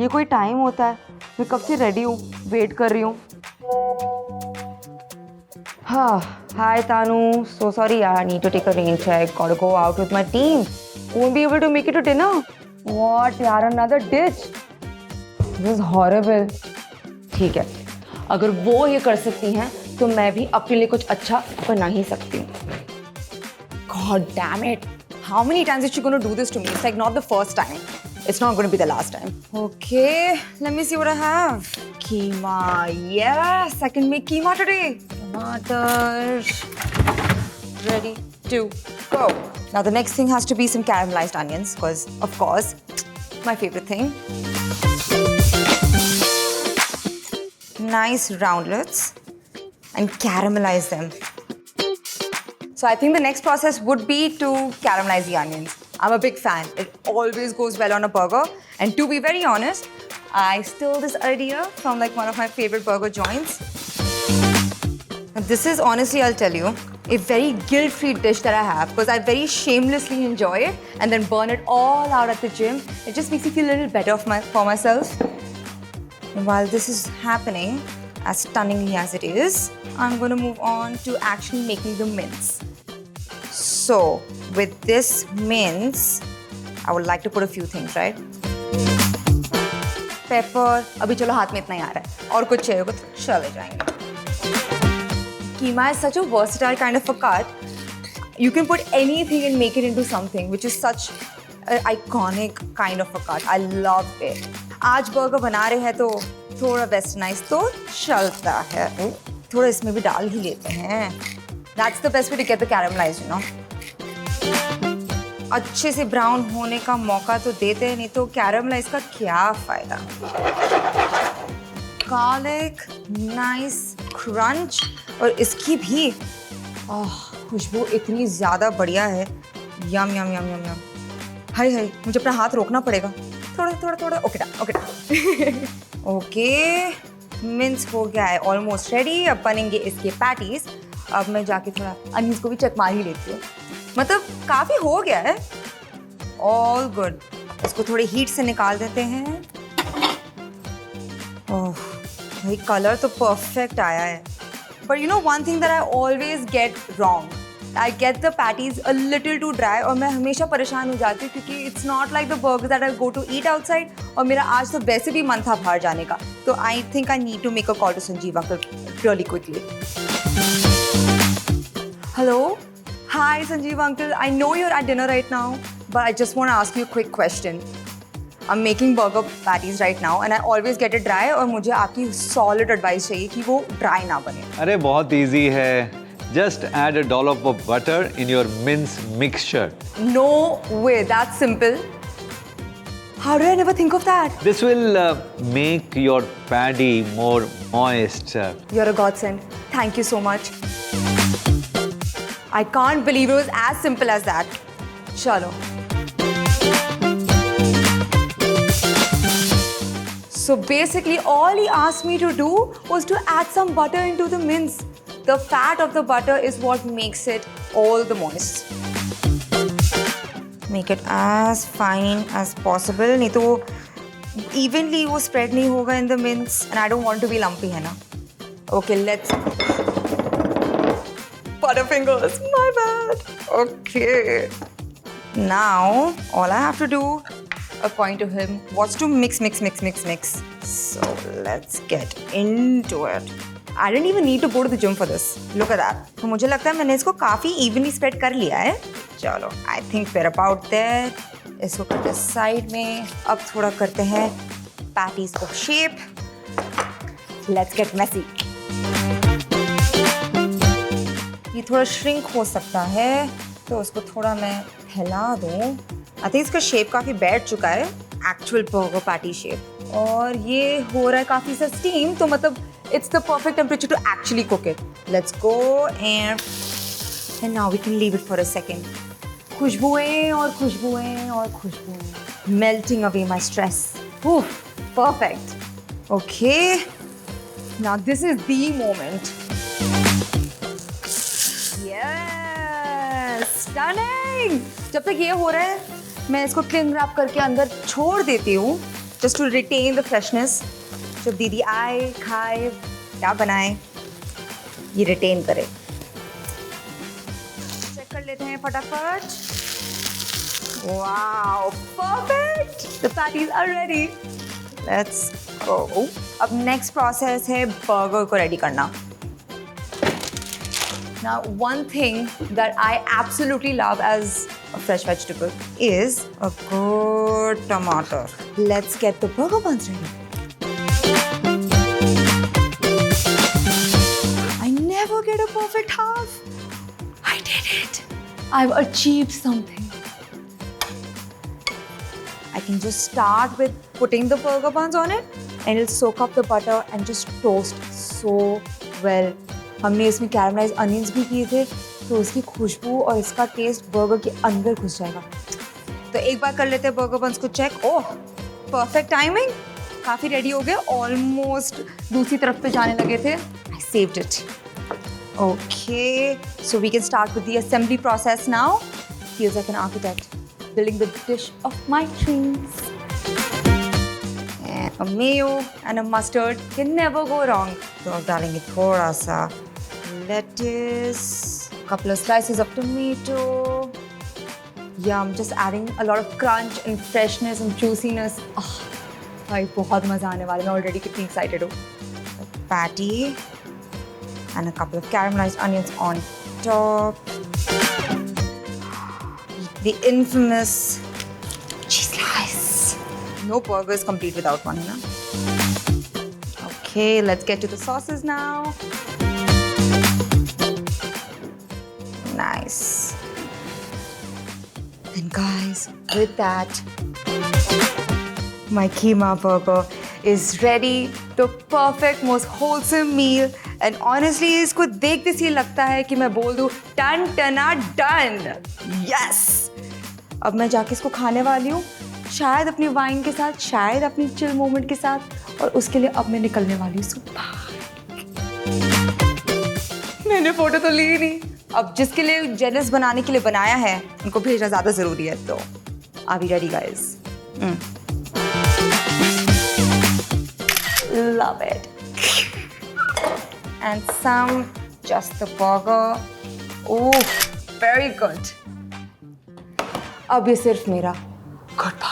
ये कोई टाइम होता है? मैं कब से रेडी हूँ, वेट कर रही हूँ। हाँ, hi Tanu. So sorry, I need to take a rain check. Gotta go out with my team. Won't be able to make it to dinner. What यार, another ditch. This is horrible. ठीक है, अगर वो ये कर सकती हैं तो मैं भी अपने लिए कुछ अच्छा बना ही सकती हूँ। God damn it! How many times is she going to do this to me? It's like not the first time. It's not going to be the last time. Okay, let me see what I have. Keema, yes! I can make keema today. Tomato. Ready to go. Now the next thing has to be some caramelized onions, because of course, my favorite thing. Nice roundlets and caramelize them. So I think the next process would be to caramelize the onions. I'm a big fan. It always goes well on a burger. And to be very honest, I stole this idea from like one of my favorite burger joints. And this is honestly, I'll tell you, a very guilt-free dish that I have because I very shamelessly enjoy it and then burn it all out at the gym. It just makes me feel a little better for myself. And while this is happening, as stunningly as it is, I'm going to move on to actually making the mince. So, with this mince, I would like to put a few things, right? Pepper, अभी चलो हाथ में इतना ही आ रहा है, और कुछ चाहिए होगा तो चले जाएंगे. Keema is such a versatile kind of a cut. You can put anything and make it into something, which is such an iconic kind of a cut. I love it. आज बर्गर बना रहे हैं तो थोड़ा westernise तो चलता है. थोड़ा इसमें भी डाल ही लेते हैं. That's the best way to get the caramelized, you know. अच्छे से ब्राउन होने का मौका तो देते हैं, नहीं तो कैरमलाइज का क्या फायदा. गार्लिक, नाइस क्रंच, और इसकी भी खुशबू इतनी ज़्यादा बढ़िया है. यम यम यम यम यम. हाय हाय, मुझे अपना हाथ रोकना पड़ेगा. थोड़ा थोड़ा थोड़ा. ओके, मिंस हो गया है ऑलमोस्ट रेडी. अब बनेंगे इसके पैटीज. अब मैं जाके थोड़ा अनीस को भी चेक मार ही लेती हूँ. मतलब काफ़ी हो गया है. All good. इसको थोड़ी हीट से निकाल देते हैं. ओह भाई, कलर तो परफेक्ट आया है. But you know one thing that I always get wrong, I get the patties a little too dry. और मैं हमेशा परेशान हो जाती हूँ क्योंकि it's not like the burger that I go to eat outside. और मेरा आज तो वैसे भी मन था बाहर जाने का. तो I think I need to make a call to Sanjeev uncle really quickly. Hello? Hi, Sanjeev uncle. I know you're at dinner right now, but I just want to ask you a quick question. I'm making burger patties right now and I always get it dry और मुझे आपकी solid advice चाहिए कि वो dry ना बने. अरे बहुत easy है. Just add a dollop of butter in your mince mixture. No way, that's simple. How did I never think of that? This will make your patty more moist. You're a godsend. Thank you so much. I can't believe it was as simple as that. Chalo. So basically all he asked me to do was to add some butter into the mince. The fat of the butter is what makes it all the moist. Make it as fine as possible. नहीं तो evenly वो spread नहीं होगा in the mince and I don't want to be lumpy, है ना? Okay, let's Butterfingers, my bad. Okay. Now, all I have to do, according to him, was to mix. So, let's get into it. I didn't even need to go to the gym for this. Look at that. तो मुझे लगता है मैंने इसको काफ़ी evenly spread कर लिया है. चलो, I think we're about there. इसको करते हैं साइड में. अब थोड़ा करते हैं पैटीज को shape. Let's get messy. ये थोड़ा श्रिंक हो सकता है तो उसको थोड़ा मैं फैला दूँ. आई थिंक इसका शेप काफ़ी बैठ चुका है, एक्चुअल बर्गर पैटी शेप. और ये हो रहा है काफ़ी सा स्टीम, तो मतलब it's the perfect temperature to actually cook it. Let's go and now we can leave it for a second. खुशबुएं और खुशबुएं और खुशबुएं, melting away my stress. Perfect. Okay, now this is the moment. Stunning! जब तक ये हो रहा है मैं इसको क्लिंग रैप करके अंदर छोड़ देती हूँ just to retain the freshness. जब दीदी आए खाए क्या बनाए ये retain करे. चेक कर लेते हैं फटाफट. Wow, perfect! The patties are ready. Let's go. अब next process है burger को ready करना. Now, one thing that I absolutely love as a fresh vegetable is a good tomato. Let's get the burger buns ready. I never get a perfect half. I did it. I've achieved something. I can just start with putting the burger buns on it and it'll soak up the butter and just toast so well. हमने इसमें कैरमलाइज्ड onions भी किए थे तो उसकी खुशबू और इसका test burger के अंदर घुस जाएगा. तो एक बार कर लेते हैं बर्गर बन्स को चेक. Oh perfect timing. काफ़ी रेडी हो गए. ऑलमोस्ट दूसरी तरफ पे जाने लगे थे. I saved it. Okay so we can start with the assembly process now. Feels like an architect building the dish of my dreams. And a mayo and a mustard can never go wrong. So अब डालेंगे थोड़ा सा lettuce, couple of slices of tomato. Yum, just adding a lot of crunch and freshness and juiciness. भाई बहुत मज़ा आने वाला है. मैं already कितनी excited हूँ. Patty and a couple of caramelized onions on top. The infamous cheese slice. No burger is complete without one, you know? Okay, let's get to the sauces now. Nice. And guys, with that, my keema burger is ready. The perfect, most wholesome meal. And honestly, इसको देखते से लगता है कि मैं बोल दूँ ton टना डन. Yes. अब मैं जाके इसको खाने वाली हूँ. शायद अपनी वाइन के साथ, शायद अपनी चिल मोमेंट के साथ. और उसके लिए अब मैं निकलने वाली हूँ सुबह. मैंने फोटो तो ली नहीं. अब जिसके लिए जेलस बनाने के लिए बनाया है उनको भेजना ज़्यादा ज़रूरी है. तो are we ready guys? Love it. And some just the burger. Oh, very good. अब ये सिर्फ मेरा गुड